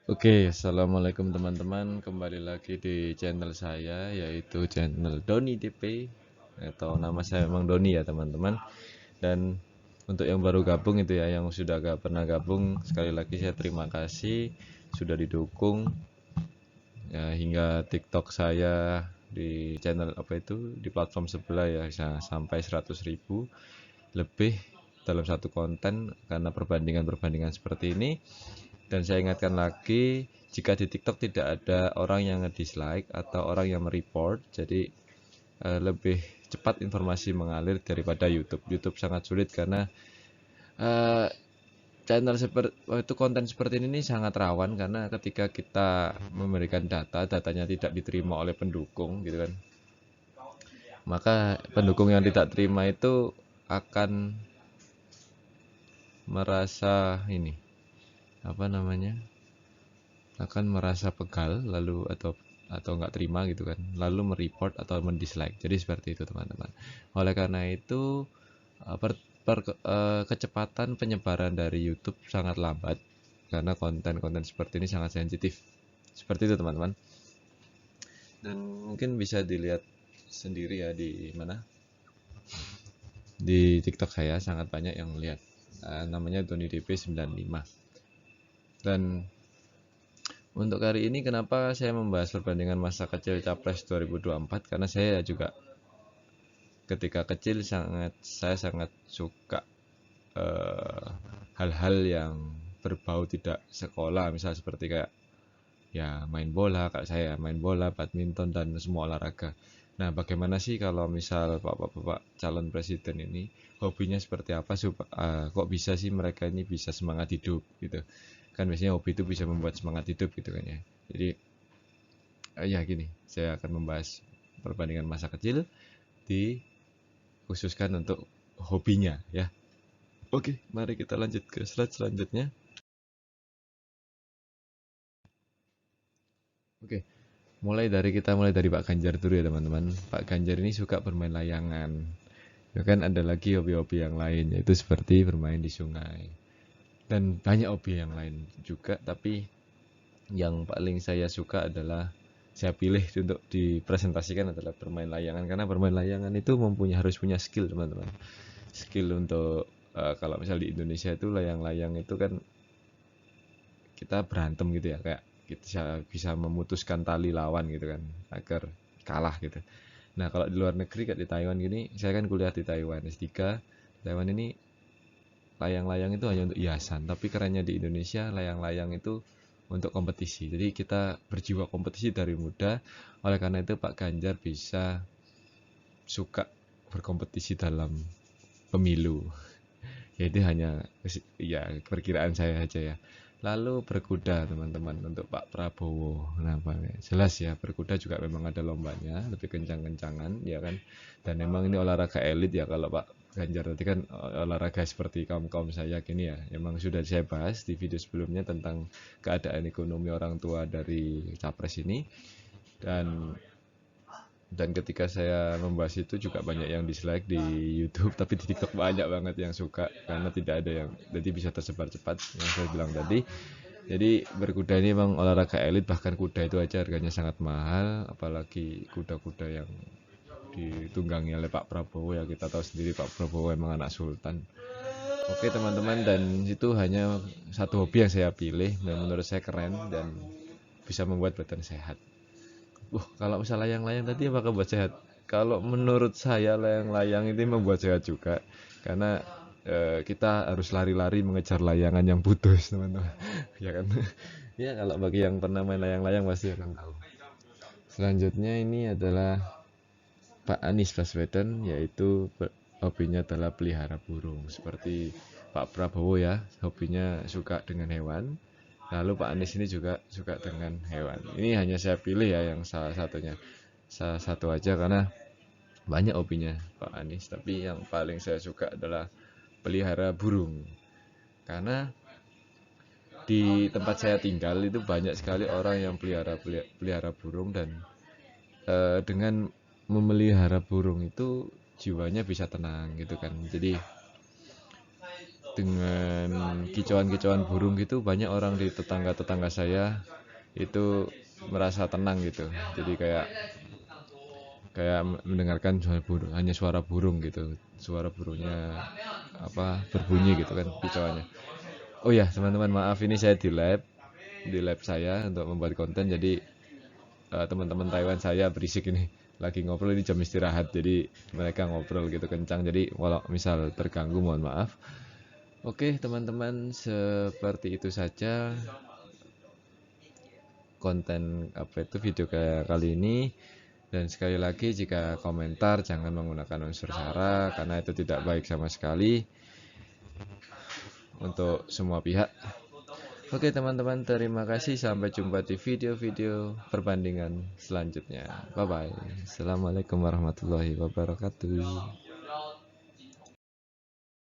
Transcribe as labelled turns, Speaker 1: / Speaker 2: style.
Speaker 1: Oke, assalamualaikum teman-teman. Kembali lagi di channel saya, yaitu channel Doni DP, atau nama saya memang Doni ya teman-teman. Dan untuk yang baru gabung itu ya, yang sudah gak pernah gabung, sekali lagi saya terima kasih sudah didukung ya, hingga TikTok saya di channel apa itu di platform sebelah ya bisa sampai 100.000 lebih dalam satu konten karena perbandingan-perbandingan seperti ini. Dan saya ingatkan lagi, jika di TikTok tidak ada orang yang nge-dislike atau orang yang mereport, jadi lebih cepat informasi mengalir daripada YouTube. YouTube sangat sulit karena eh, channel seperti itu, konten seperti ini sangat rawan karena ketika kita memberikan datanya tidak diterima oleh pendukung gitu kan, maka pendukung yang tidak terima itu akan merasa ini apa namanya, akan merasa pegal lalu atau nggak terima gitu kan, lalu mereport atau mendislike. Jadi seperti itu teman-teman. Oleh karena itu kecepatan penyebaran dari YouTube sangat lambat karena konten-konten seperti ini sangat sensitif. Seperti itu teman-teman. Dan mungkin bisa dilihat sendiri ya di mana, di TikTok saya sangat banyak yang lihat. Namanya Tony DP 95. Dan untuk hari ini kenapa saya membahas perbandingan masa kecil Capres 2024, karena saya juga ketika kecil saya sangat suka eh, hal-hal yang berbau tidak sekolah, misal seperti kayak ya main bola, kayak saya main bola, badminton dan semua olahraga. Nah, bagaimana sih kalau misal bapak-bapak calon presiden ini hobinya seperti apa supaya kok bisa sih mereka ini bisa semangat hidup gitu. Kan biasanya hobi itu bisa membuat semangat hidup gitu kan ya. Jadi ya gini, saya akan membahas perbandingan masa kecil dikhususkan untuk hobinya ya. Oke, mari kita lanjut ke slide selanjutnya. Oke, mulai dari Pak Ganjar dulu ya teman-teman. Pak Ganjar ini suka bermain layangan. Ya kan ada lagi hobi-hobi yang lain, yaitu seperti bermain di sungai. Dan banyak hobi yang lain juga, tapi yang paling saya suka adalah saya pilih untuk dipresentasikan adalah bermain layangan, karena bermain layangan itu harus punya skill teman-teman. Skill untuk kalau misal di Indonesia itu layang-layang itu kan kita berantem gitu ya, kayak kita bisa memutuskan tali lawan gitu kan agar kalah gitu. Nah kalau di luar negeri kayak di Taiwan gini, saya kan kuliah di Taiwan S3. Taiwan ini layang-layang itu hanya untuk hiasan, tapi kerennya di Indonesia layang-layang itu untuk kompetisi. Jadi kita berjiwa kompetisi dari muda. Oleh karena itu Pak Ganjar bisa suka berkompetisi dalam pemilu. Ya itu hanya ya perkiraan saya aja ya. Lalu berkuda teman-teman untuk Pak Prabowo. Nah, jelas ya berkuda juga memang ada lombanya, lebih kencang-kencangan ya kan. Dan memang ini olahraga elit ya, kalau Pak Ganjar tadi kan olahraga seperti kaum-kaum saya gini ya. Memang sudah saya bahas di video sebelumnya tentang keadaan ekonomi orang tua dari capres ini. Dan ketika saya membahas itu juga banyak yang dislike di YouTube, tapi di TikTok banyak banget yang suka karena tidak ada yang, jadi bisa tersebar cepat yang saya bilang tadi. Jadi berkuda ini memang olahraga elit, bahkan kuda itu aja harganya sangat mahal, apalagi kuda-kuda yang ditunggangi oleh Pak Prabowo. Ya kita tahu sendiri Pak Prabowo memang anak sultan. Oke teman-teman, dan itu hanya satu hobi yang saya pilih dan menurut saya keren dan bisa membuat badan sehat. Kalau misalnya layang-layang tadi apakah buat sehat? Kalau menurut saya layang-layang ini membuat sehat juga, karena kita harus lari-lari mengejar layangan yang putus, teman-teman. Ya kan? Ya kalau bagi yang pernah main layang-layang pasti akan tahu. Selanjutnya ini adalah Pak Anies Baswedan, yaitu hobinya adalah pelihara burung. Seperti Pak Prabowo ya, hobinya suka dengan hewan. Lalu Pak Anies ini juga suka dengan hewan. Ini hanya saya pilih ya yang salah satunya. Salah satu aja karena banyak hobinya Pak Anies. Tapi yang paling saya suka adalah pelihara burung. Karena di tempat saya tinggal itu banyak sekali orang yang pelihara burung, dan dengan memelihara burung itu jiwanya bisa tenang gitu kan. Jadi dengan kicauan-kicauan burung gitu, banyak orang di tetangga-tetangga saya itu merasa tenang gitu. Jadi kayak kayak mendengarkan suara burung, hanya suara burung gitu, suara burungnya apa berbunyi gitu kan kicauannya. Oh ya teman-teman, maaf, ini saya di lab saya untuk membuat konten, jadi teman-teman Taiwan saya berisik ini, lagi ngobrol, ini jam istirahat, jadi mereka ngobrol gitu kencang, jadi kalau misal terganggu mohon maaf. Oke teman-teman, seperti itu saja konten apa itu video kayak kali ini. Dan sekali lagi, jika komentar jangan menggunakan unsur sara karena itu tidak baik sama sekali untuk semua pihak. Oke teman-teman, terima kasih, sampai jumpa di video-video perbandingan selanjutnya. Bye bye. Assalamualaikum warahmatullahi wabarakatuh.